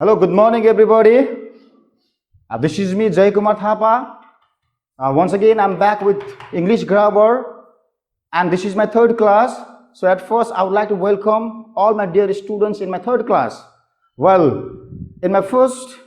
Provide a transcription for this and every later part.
Hello, good morning, everybody. This is me, Jay Kumar Thapa. Once again, I'm back with English Grammar, and this is my third class. So, at first, I would like to welcome all my dear students in my third class. Well, in my first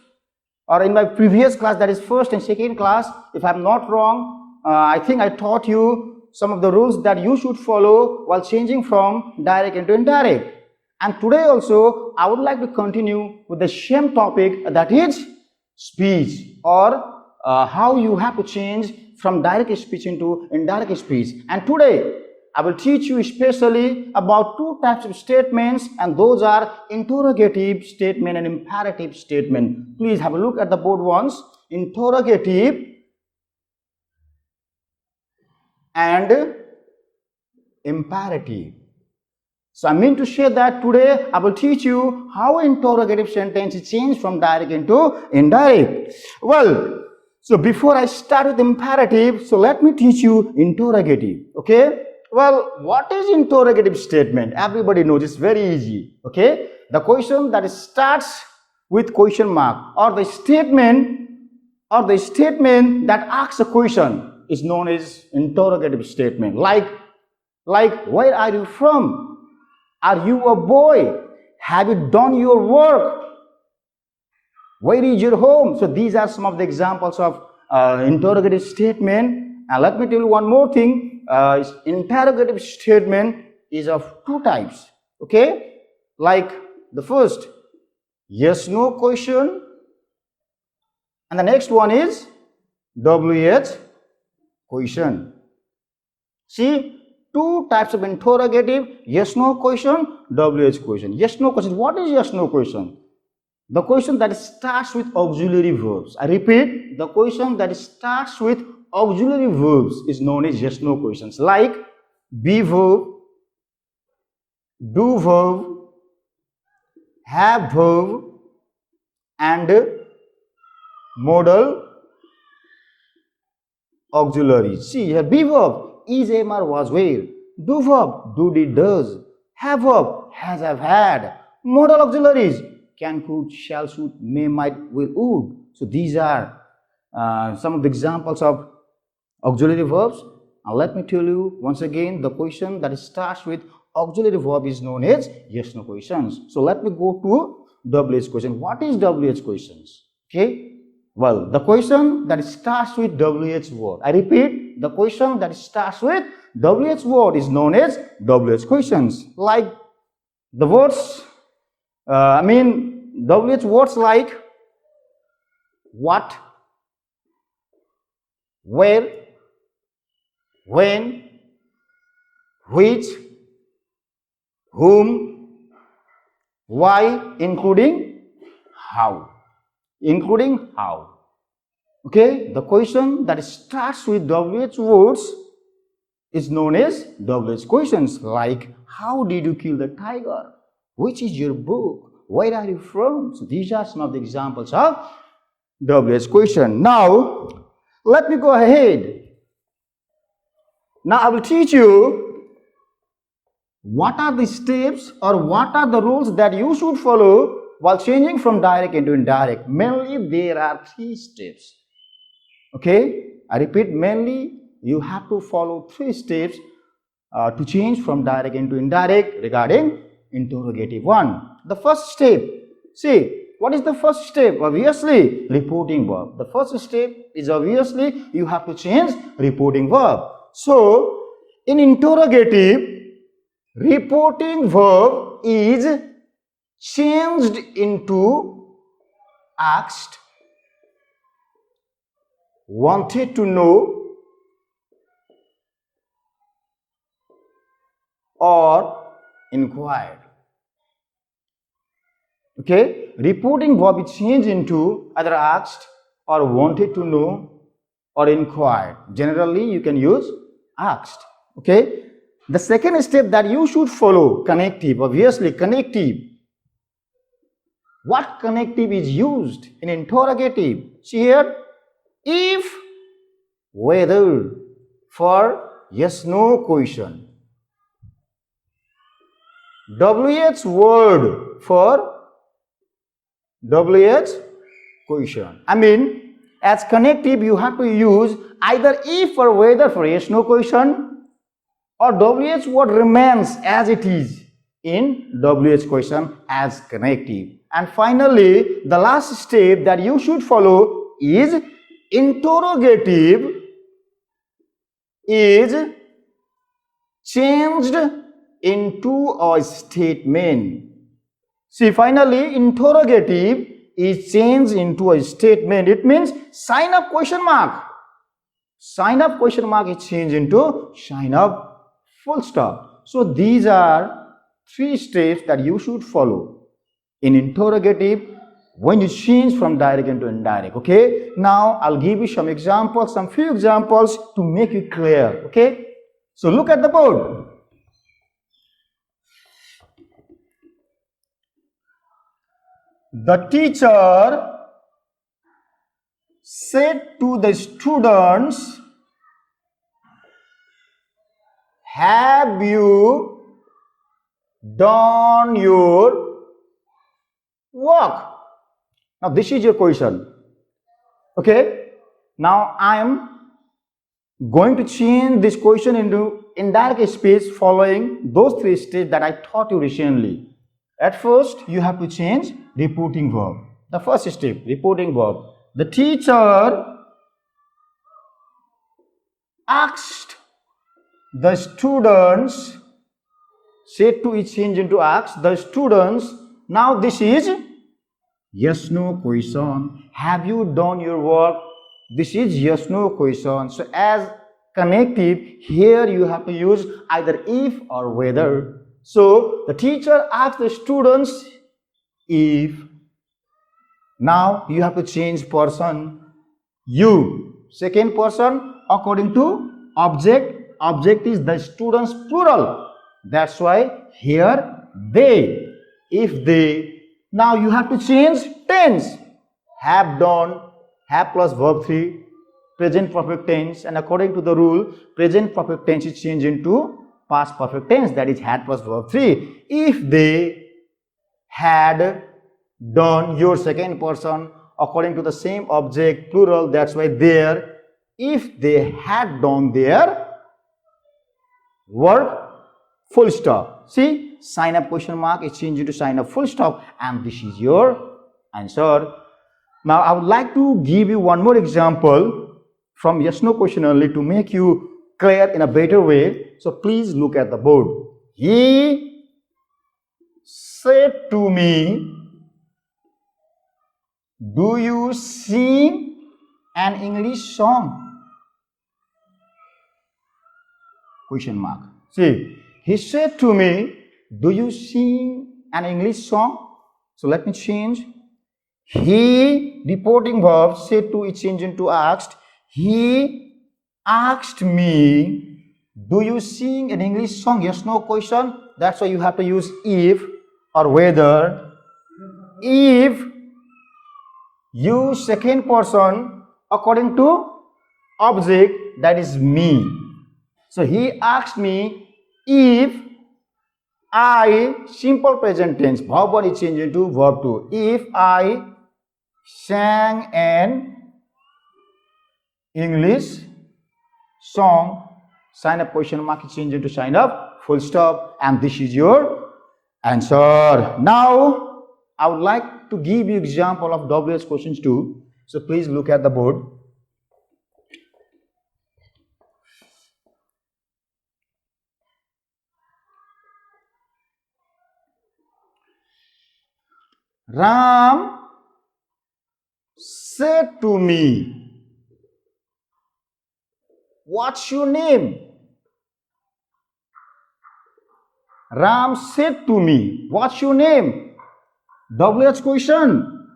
or in my previous class, that is first and second class, if I'm not wrong, I think I taught you some of the rules that you should follow while changing from direct into indirect. And today also, I would like to continue with the same topic, that is speech, or how you have to change from direct speech into indirect speech. And today, I will teach you especially about two types of statements, and those are interrogative statement and imperative statement. Please have a look at the board once. Interrogative and imperative. So I mean to say that today I will teach you how interrogative sentence is changed from direct into indirect. Well, so before I start with imperative, so let me teach you interrogative. Okay? Well, what is interrogative statement? Everybody knows, it's very easy. Okay? The question that starts with question mark, or the statement that asks a question is known as interrogative statement. Like where are you from? Are you a boy? Have you done your work? Where is your home? So these are some of the examples of interrogative statement. And let me tell you one more thing. Interrogative statement is of two types. Okay? Like the first, yes, no question. And the next one is WH question. See? Two types of interrogative, yes no question, WH question. Yes no question. What is yes no question? The question that starts with auxiliary verbs. I repeat, the question that starts with auxiliary verbs is known as yes no questions. Like be verb, do verb, have verb, and modal auxiliaries. See here, be verb. Is, am, or was, where. Do verb, do, did, does. Have verb, has, have, had. Modal auxiliaries, can, could, shall, should, may, might, will, would. So these are some of the examples of auxiliary verbs. And let me tell you once again, the question that starts with auxiliary verb is known as yes no questions. So let me go to WH question. What is WH questions? Okay. Well, the question that starts with WH word. I repeat, the question that starts with WH word is known as WH questions. Like the words, WH words like what, where, when, which, whom, why, including how. Okay, the question that starts with WH words is known as WH questions. Like, how did you kill the tiger? Which is your book? Where are you from? So these are some of the examples of WH question. Now, let me go ahead. Now I will teach you what are the steps or what are the rules that you should follow while changing from direct into indirect. Mainly there are three steps. Okay, I repeat, mainly you have to follow three steps to change from direct into indirect regarding interrogative one. The first step, see, what is the first step? Obviously, reporting verb. The first step is obviously you have to change reporting verb. So, in interrogative, reporting verb is changed into asked, wanted to know, or inquired. Okay, reporting verb is changed into either asked or wanted to know or inquired. Generally, you can use asked. Okay, the second step that you should follow, connective. Obviously, connective. What connective is used in interrogative? See here, if, whether, for yes no question. WH word for WH question. I mean, as connective, you have to use either if or whether for yes no question, or WH what remains as it is in WH question as connective. And finally, the last step that you should follow is interrogative is changed into a statement. See, finally, interrogative is changed into a statement. It means sign up question mark. Sign up question mark is changed into sign up full stop. So these are 3 steps that you should follow in interrogative when you change from direct into indirect. Okay, now I'll give you some examples, some few examples to make it clear. Okay, so look at the board. The teacher said to the students, have you done your work? Now this is your question. Okay, now I am going to change this question into indirect speech following those 3 steps that I taught you recently. At first, you have to change reporting verb. The first step, reporting verb. The teacher asked the students, said to is changed into asked the students. Now this is yes no question. Have you done your work? This is yes no question. So as connective, here you have to use either if or whether. So the teacher asked the students if. Now you have to change person. You. Second person according to object. Object is the students plural. That's why here they. If they. Now you have to change tense. Have done. Have plus verb 3. Present perfect tense. And according to the rule, present perfect tense is changed into past perfect tense, that is had plus verb 3. If they had done, your second person according to the same object plural, that's why there. If they had done their work, full stop. See, sign up question mark is changed into sign up full stop, and this is your answer. Now I would like to give you one more example from yes no question only to make you clear in a better way. So please look at the board. He said to me, do you sing an English song? Question mark. See, he said to me, do you sing an English song? So let me change. He, reporting verb, said to is changed into asked. He asked me, do you sing an English song? Yes, no question. That's why you have to use if or whether. If you second person according to object, that is me. So he asked me if I, simple present tense, verb 1 is changed into verb 2. If I sang an English song, sign up question mark is changed into sign up full stop, and this is your answer. Now I would like to give you example of WH questions too. So please look at the board. Ram said to me, what's your name? Ram said to me, what's your name? WH question.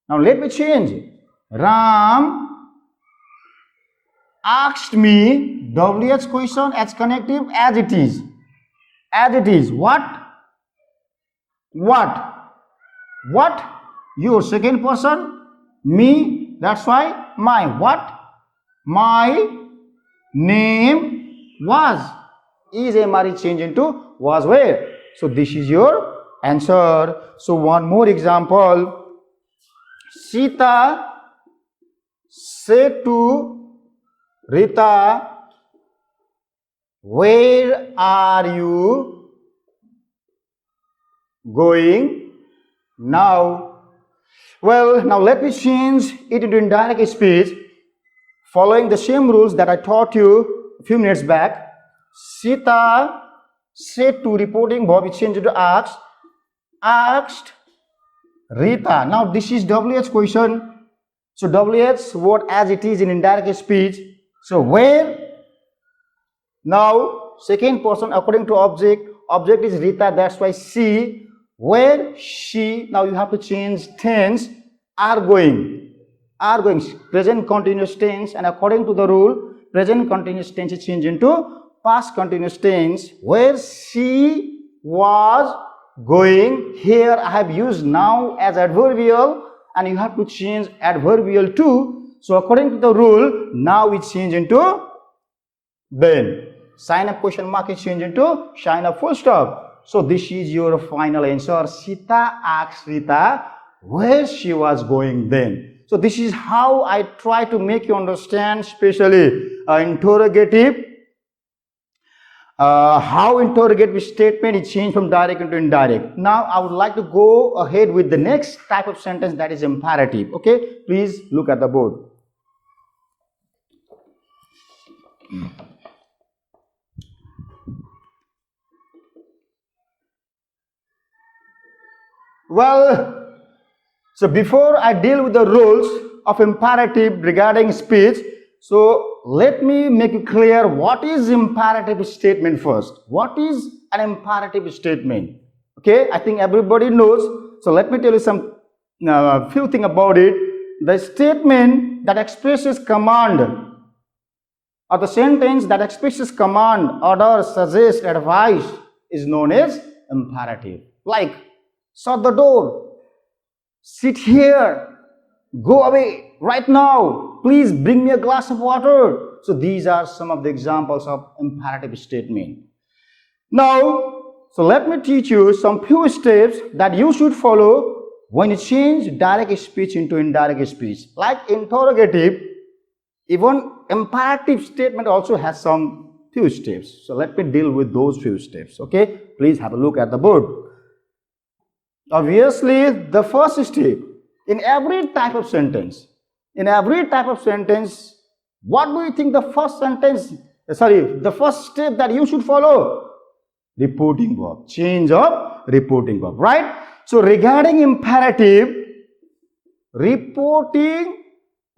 Now let me change. Ram asked me, WH question as connective as it is. As it is. What? What? What? Your second person? Me. That's why my. What? My name was. Is MRE changed into was where. So this is your answer. So one more example. Sita said to Rita, where are you going now? Well, now let me change it into indirect speech following the same rules that I taught you a few minutes back. Sita said to reporting verb, it changed to asked Rita. Now this is WH question. So WH word as it is in indirect speech. So where? Now second person according to object. Object is Rita, that's why she. Where? She. Now you have to change tense. Are going. Are going. Present continuous tense, and according to the rule, present continuous tense is changed into past continuous tense. Where she was going. Here I have used now as adverbial, and you have to change adverbial too. So according to the rule, now it's changed into then. Sign up question mark is changed into sign up full stop. So this is your final answer. Sita asked Rita where she was going then. So this is how I try to make you understand, especially interrogative. How interrogative statement is changed from direct into indirect. Now I would like to go ahead with the next type of sentence, that is imperative. Okay, please look at the board. Well, so before I deal with the rules of imperative regarding speech, so let me make it clear what is imperative statement first. What is an imperative statement? Okay, I think everybody knows. So let me tell you some few things about it. The statement that expresses command, or the sentence that expresses command, order, suggest, advice is known as imperative. Like, shut the door, sit here, go away right now, please bring me a glass of water. So these are some of the examples of imperative statement. Now, so let me teach you some few steps that you should follow when you change direct speech into indirect speech. Like interrogative, even imperative statement also has some few steps. So let me deal with those few steps. Okay, please have a look at the board. Obviously, the first step in every type of sentence, what do you think the first step that you should follow? Reporting verb, change of reporting verb, right? So regarding imperative, reporting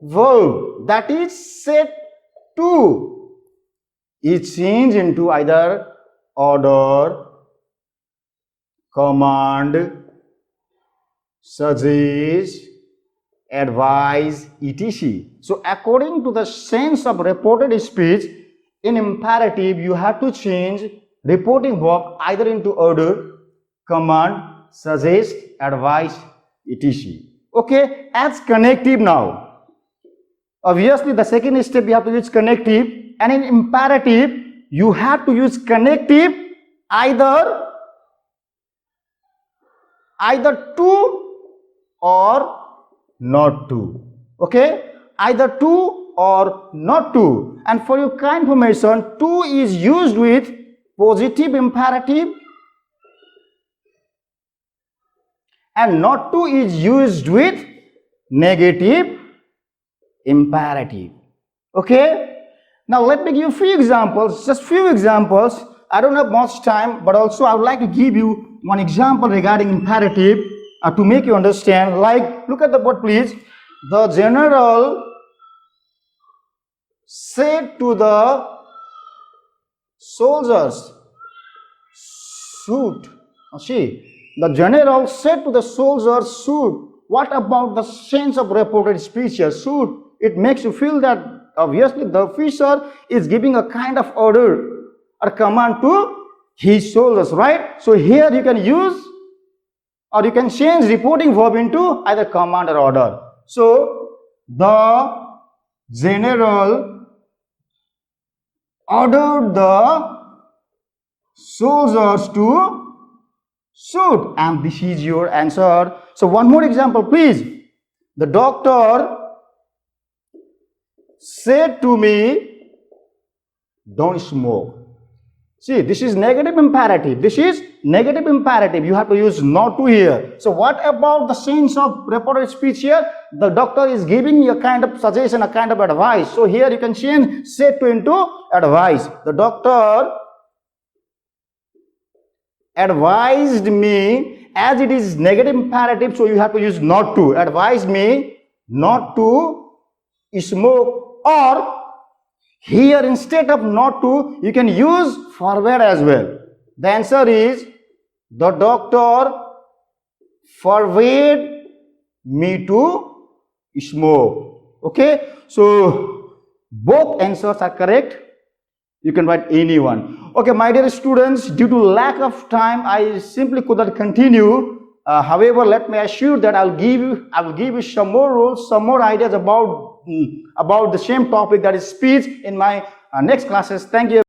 verb that is said to is changed into either order, command, suggest, advise, etc. So according to the sense of reported speech, in imperative you have to change reporting verb either into order, command, suggest, advise, etc. Okay, as connective now. Obviously the second step you have to use connective, and in imperative you have to use connective either to or not to. Okay, either to or not to. And for your kind information, to is used with positive imperative and not to is used with negative imperative. Okay, now let me give you few examples, just few examples. I don't have much time, but also I would like to give you one example regarding imperative to make you understand. Like, look at the board please. The general said to the soldiers, shoot. See, the general said to the soldiers, shoot. What about the sense of reported speech here? Shoot. It makes you feel that obviously the officer is giving a kind of order or command to his soldiers, right? So here you can use or you can change reporting verb into either command or order. So the general ordered the soldiers to shoot, and this is your answer. So one more example please. The doctor said to me, don't smoke. See, this is negative imperative. This is negative imperative. You have to use not to here. So what about the sense of reported speech here? The doctor is giving you a kind of suggestion, a kind of advice. So here you can change said to into advice. The doctor advised me, as it is negative imperative, so you have to use not to. Advised me not to smoke, or here instead of not to, you can use forward as well. The answer is the doctor forbade me to smoke. Okay, so both answers are correct. You can write any one. Okay, my dear students, due to lack of time, I simply could not continue. However, let me assure that I will give you some more rules, some more ideas about the same topic, that is speech, in my next classes. Thank you.